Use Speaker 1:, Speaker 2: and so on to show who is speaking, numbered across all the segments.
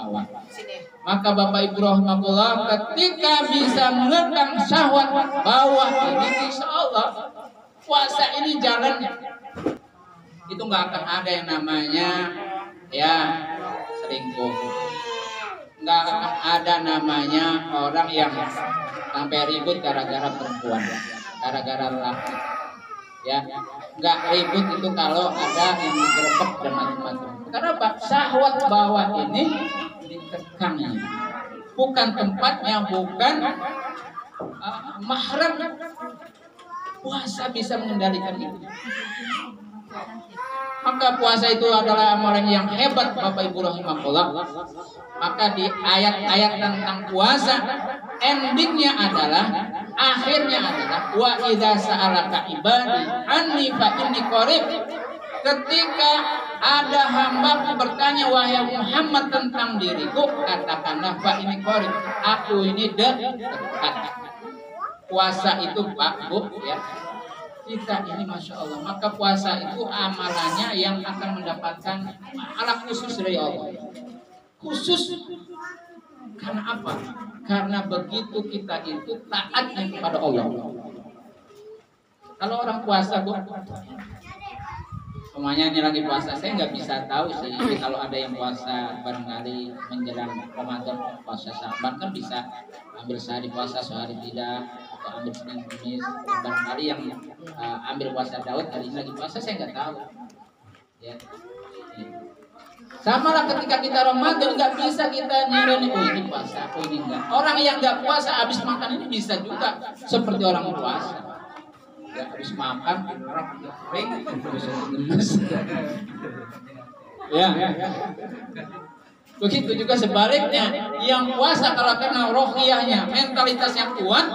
Speaker 1: syahwat. Maka Bapak Ibu rahimahullah, ketika bisa mengekang syahwat bawah ini, insya Allah puasa ini jalannya. Itu nggak akan ada yang namanya ya selingkuh. Nggak akan ada namanya orang yang sampai ribut gara-gara perempuan, gara-gara lelaki. Ya, nggak ribut itu kalau ada yang digerebek dan macam-macam. Karena syahwat bawah ini dikekangnya, bukan tempatnya, bukan mahram. Puasa bisa mengendalikan itu. Maka puasa itu adalah amalan yang hebat Bapak Ibu rahimahullah. Maka di ayat-ayat tentang puasa, endingnya adalah, akhirnya adalah wa idza sa'alaka ibadi anni fa inni qarib. Ketika ada hamba bertanya wahai Muhammad tentang diriku, katakanlah fa inni qarib, aku ini dekat. Puasa itu Pak Bu ya, kita ini Masya Allah. Maka puasa itu amalannya yang akan mendapatkan pahala khusus dari Allah. Khusus karena apa? Karena begitu kita itu taatnya kepada Allah. Kalau orang puasa Bu, semuanya ini lagi puasa, saya nggak bisa tahu sih. Kalau ada yang puasa barangkali menjelang Ramadan, puasa Syaban kan bisa ambil sehari puasa sehari tidak, atau ambil Senin Kamis. Barangkali yang ambil puasa Daud hari ini lagi puasa, saya nggak tahu. Ya. Sama lah ketika kita Ramadan, nggak bisa kita nyari oh ini puasa, oh ini enggak. Orang yang nggak puasa habis makan ini bisa juga seperti orang puasa. Ya, habis makan orang kering terus gemes. Ya. Begitu juga sebaliknya, yang puasa kalau kena rohiyahnya, mentalitas yang kuat,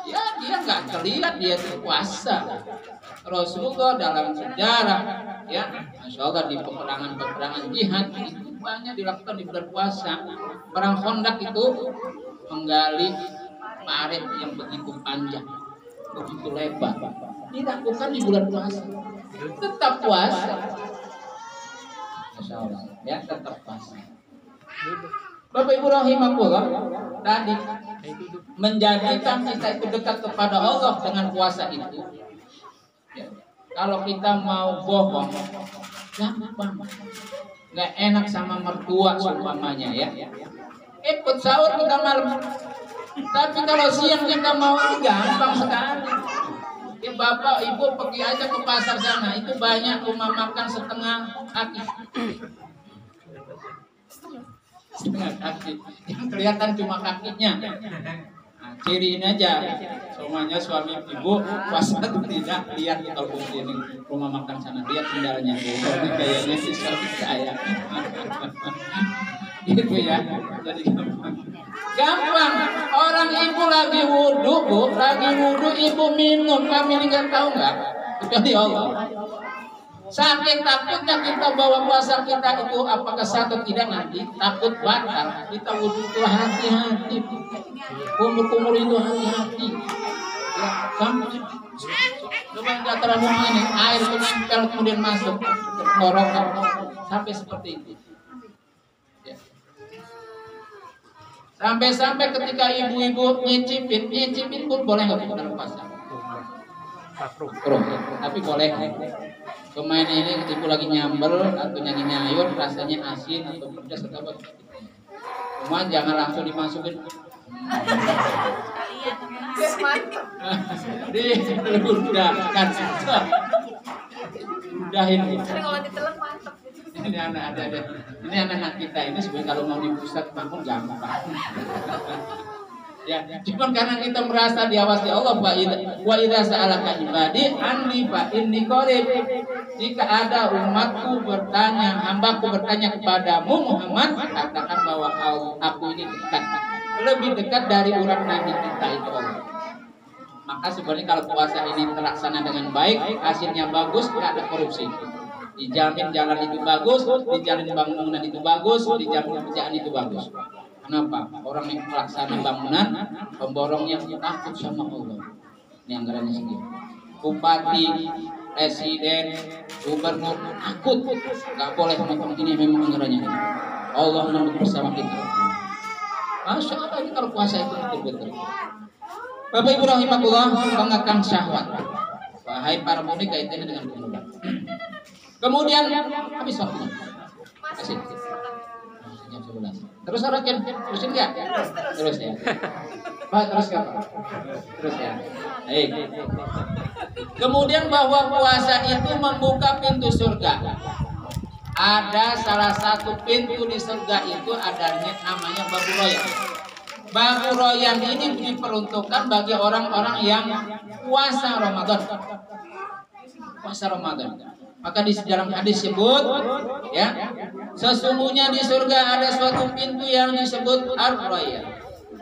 Speaker 1: ya dia nggak terlihat dia puasa. Rasulullah dalam sejarah, ya, Masya Allah di peperangan jihad itu banyak dilakukan di bulan puasa. Perang Khandaq itu menggali parit yang begitu panjang, begitu lebar, dilakukan di bulan puasa. Tetap puasa, Masya Allah, ya tetap puasa. Bapak Ibu rahimahullah, tadi menjadikan kita itu dekat kepada Allah dengan puasa itu. Ya. Kalau kita mau bohong, gampang, nggak enak sama mertua seumpamanya ya. Ikut sahur kita malam, tapi kalau siang kita mau, gampang sekali. Ya Bapak Ibu pergi aja ke pasar sana, itu banyak rumah makan setengah kaki. Setengah kaki, yang kelihatan cuma kakinya. Nah, ciriin aja, semuanya suami ibu puasa tidak lihat kalau ini rumah makan sana, lihat sendalnya, kayaknya si suami saya. Gitu ya, jadi gampang. Orang ibu lagi wudhu Bu, lagi wudhu ibu minum, kami nggak tahu nggak? Kecuali Allah. Saking takutnya kita bawa puasa kita itu apakah satu tidak nanti takut batal. Kita wudhu itu hati-hati, kumur-kumur itu hati-hati. Ya, sampai coba nggak terlalu ini air itu nempel kemudian masuk ke tenggorokan sampai seperti itu. Ya. Sampai-sampai ketika ibu-ibu nyicipin pun boleh nggak dalam puasa? Tapi boleh. Pemain ini ibu lagi nyambel atau nyayur rasanya asin atau pedas atau apa. Cuma jangan langsung dimasukin. Diudahkan. Udahin. Ini anak ada. Ini anak-anak kita ini sebenarnya kalau mau di pusat bangun gampang. Ya, cuma karena kita merasa diawasi Allah, wa idza sa'alaka ibadi anni fa inni qarib. Jika ada umatku bertanya, hambaku bertanya kepadamu Muhammad, katakan bahwa aku ini dekat, lebih dekat dari urat nadi kita itu Allah. Maka sebenarnya kalau puasa ini terlaksana dengan baik, hasilnya bagus, tidak ada korupsi. Dijamin jalan itu bagus, dijamin bangunan itu bagus, dijamin kerjaan itu bagus. Kenapa? Orang yang melaksanakan bangunan, pemborongnya takut sama Allah. Ini anggarannya segitu. Bupati, presiden, gubernur takut, nggak boleh motong ini, memang anggarannya. Allah menunggu bersama kita. Masya Allah, ini kalau puasa itu betul-betul. Bapak Ibu rahimahullah, mengekang syahwat. Wahai para mudik, kaitannya dengan kemudahan. Kemudian habis waktunya. Kasih. Jam 11. Terus arakin, terusin enggak? Terus ya. Pak, terus enggak, Pak? Terus ya. Baik. Kemudian bahwa puasa itu membuka pintu surga. Ada salah satu pintu di surga itu adanya namanya Babu Royan. Babu Royan ini diperuntukkan bagi orang-orang yang puasa Ramadan. Puasa Ramadan. Maka di dalam hadis sebut, ya, sesungguhnya di surga ada suatu pintu yang disebut Ar-Rayyan.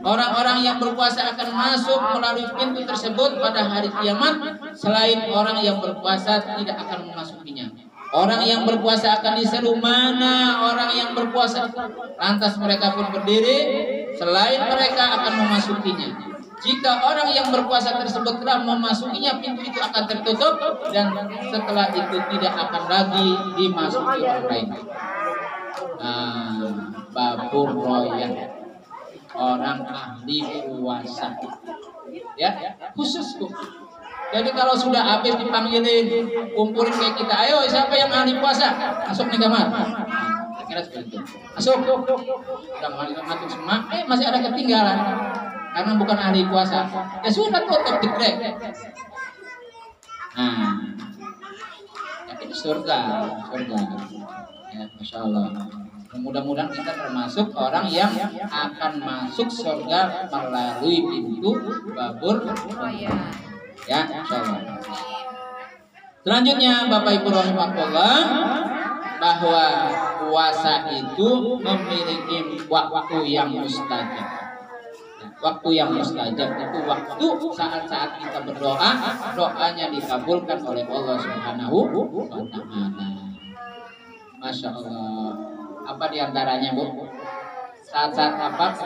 Speaker 1: Orang-orang yang berpuasa akan masuk melalui pintu tersebut pada hari kiamat. Selain orang yang berpuasa tidak akan memasukinya. Orang yang berpuasa akan diseru, mana orang yang berpuasa? Lantas mereka pun berdiri. Selain mereka akan memasukinya. Jika orang yang berpuasa tersebut telah memasukinya, pintu itu akan tertutup dan setelah itu tidak akan lagi dimasuki orang lain. Babu Royan, orang ahli puasa, ya, khusus tuh. Jadi kalau sudah habis dipanggilin, kumpulin kayak kita, ayo siapa yang ahli puasa, masuk nih kamar. Kira seperti itu. Masuk. Udah masuk semua, masih ada ketinggalan. Karena bukan ahli puasa, ya sudah tutup jegrek. Ya ini surga. Ya, Masya Allah. Mudah-mudahan kita termasuk orang yang akan masuk surga melalui pintu Babur Royan. Ya, Masya Allah. Selanjutnya, Bapak Ibu rahimahullah, bahwa puasa itu memiliki waktu yang mustajab. Waktu yang mustajab itu waktu saat-saat kita berdoa, doanya dikabulkan oleh Allah Subhanahu wa Ta'ala. Masya Allah. Apa diantaranya, Bu? Saat-saat apa?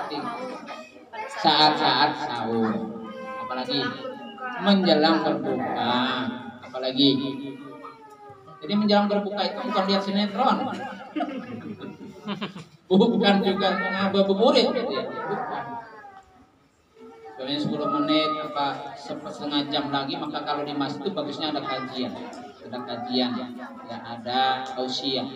Speaker 1: Saat-saat sahur. Apalagi menjelang berbuka. Apalagi. Jadi menjelang berbuka itu bukan lihat sinetron. Bukan juga ngabuburit gitu ya. Bukan. Soalnya 10 menit apa setengah jam lagi, maka kalau di masjid itu bagusnya ada kajian, ya ada tausiah,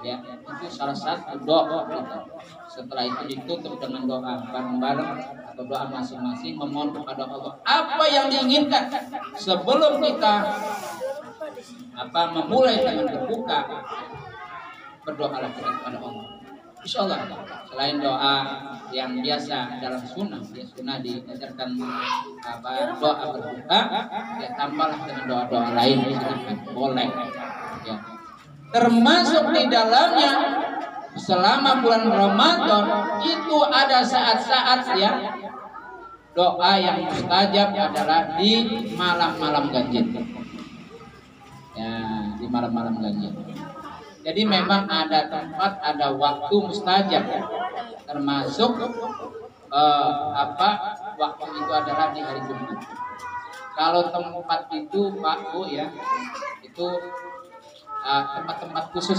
Speaker 1: ya itu salah satu doa kita. Setelah itu ditutup dengan doa bareng-bareng atau doa masing-masing memohon kepada Allah apa yang diinginkan sebelum kita memulai dengan berbuka. Berdoalah kita kepada Allah. Insya Allah, selain doa yang biasa dalam sunnah, ya sunnah diajarkan doa berbuka, ya tambahlah dengan doa-doa lain, silahkan, boleh. Ya. Termasuk di dalamnya selama bulan Ramadan itu ada saat-saat ya doa yang mustajab adalah di malam-malam ganjil. Ya, di malam-malam ganjil. Jadi memang ada tempat, ada waktu mustajab, termasuk waktu itu adalah di hari Jumat. Kalau tempat itu Pak Bu ya, itu tempat-tempat khusus.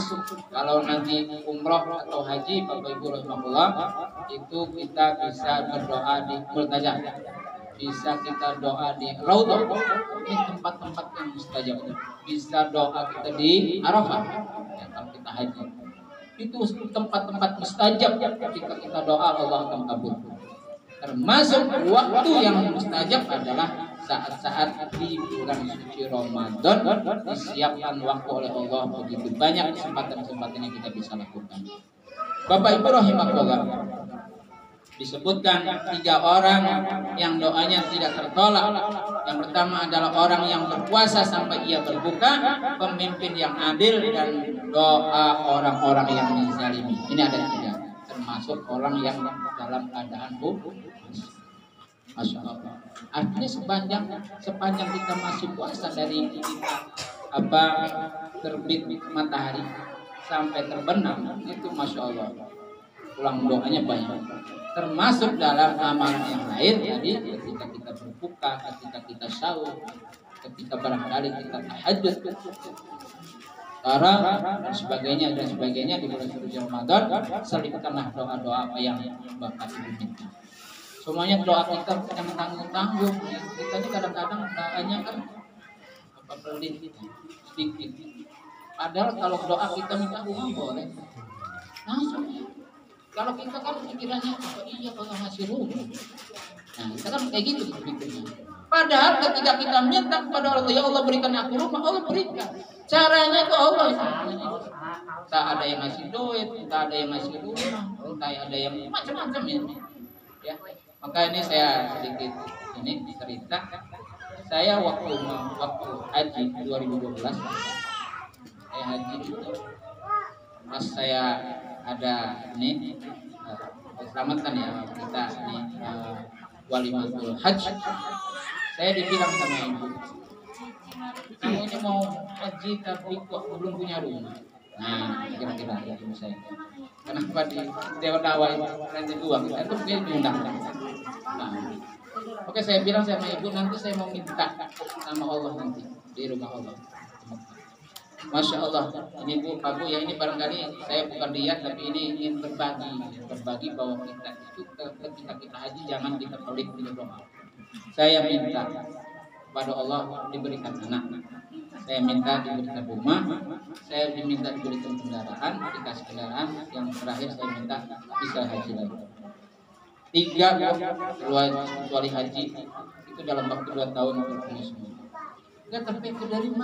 Speaker 1: Kalau nanti umroh atau haji Bapak Ibu rahimahullah, itu kita bisa berdoa di Multajah, bisa kita doa di Raudhah. Ini tempat-tempat yang mustajab. Bisa doa kita di Arafah. Ya, kalau kita haji itu tempat-tempat mustajab, ketika kita doa Allah akan kabul. Termasuk waktu yang mustajab adalah saat-saat di bulan suci Ramadan, disiapkan waktu oleh Allah begitu banyak kesempatan-kesempatan yang kita bisa lakukan. Bapak Ibu rahimahullah, disebutkan 3 orang yang doanya tidak tertolak. Yang pertama adalah orang yang berpuasa sampai ia berbuka, pemimpin yang adil, dan doa orang-orang yang dizalimi. Ini ada 3, termasuk orang yang dalam keadaan Masya Allah. Artinya sepanjang kita masih puasa dari kita terbit matahari sampai terbenam, itu Masya Allah ulang doanya banyak. Termasuk dalam amalan yang lain, jadi ketika kita berbuka, ketika kita sahur, ketika barangkali kita tahajud, dan sebagainya di bulan suci Ramadan. Selipkanlah doa-doa apa yang Bapak Ibu minta. Semuanya doa kita yang tanggung-tanggung. Kita ini kadang-kadang doanya kan apa pelit sedikit. Padahal kalau doa kita minta uang boleh langsung. Kalau kita kan pikirannya apa iya kalau ngasih rumah. Nah kita kan kayak gitu pikirnya. Padahal ketika kita minta kepada Allah, ya Allah berikan aku rumah, Allah berikan. Caranya itu Allah. Tak ada yang ngasih duit, tak ada yang ngasih rumah, tak ada yang macam-macam ini. Ya. Maka ini saya sedikit ini cerita. Saya waktu haji 2012, saya haji itu pas saya ada ini selamatkan ya kita ini walimatul haji. Saya dibilang sama ibu, kamu ini mau haji tapi kok belum punya rumah. Nah kira-kira ya ibu saya. Kenapa di Dewan Dakwah itu uang itu mungkin diundang. Nah, oke saya bilang sama ibu nanti saya mau minta sama Allah nanti di rumah Allah. Masya Allah, ini Bu, Pak Bu ya ini barangkali saya bukan lihat tapi ini ingin berbagi bahwa kita itu ketika kita haji jangan kita pelit di doa. Saya minta kepada Allah diberikan anak, saya minta diberikan rumah, saya diminta diberikan kendaraan, dikasih kendaraan, yang terakhir saya minta bisa haji lagi. 3 kecuali haji itu dalam waktu 2 tahun bertemu semua. Enggak terpikir dari mana?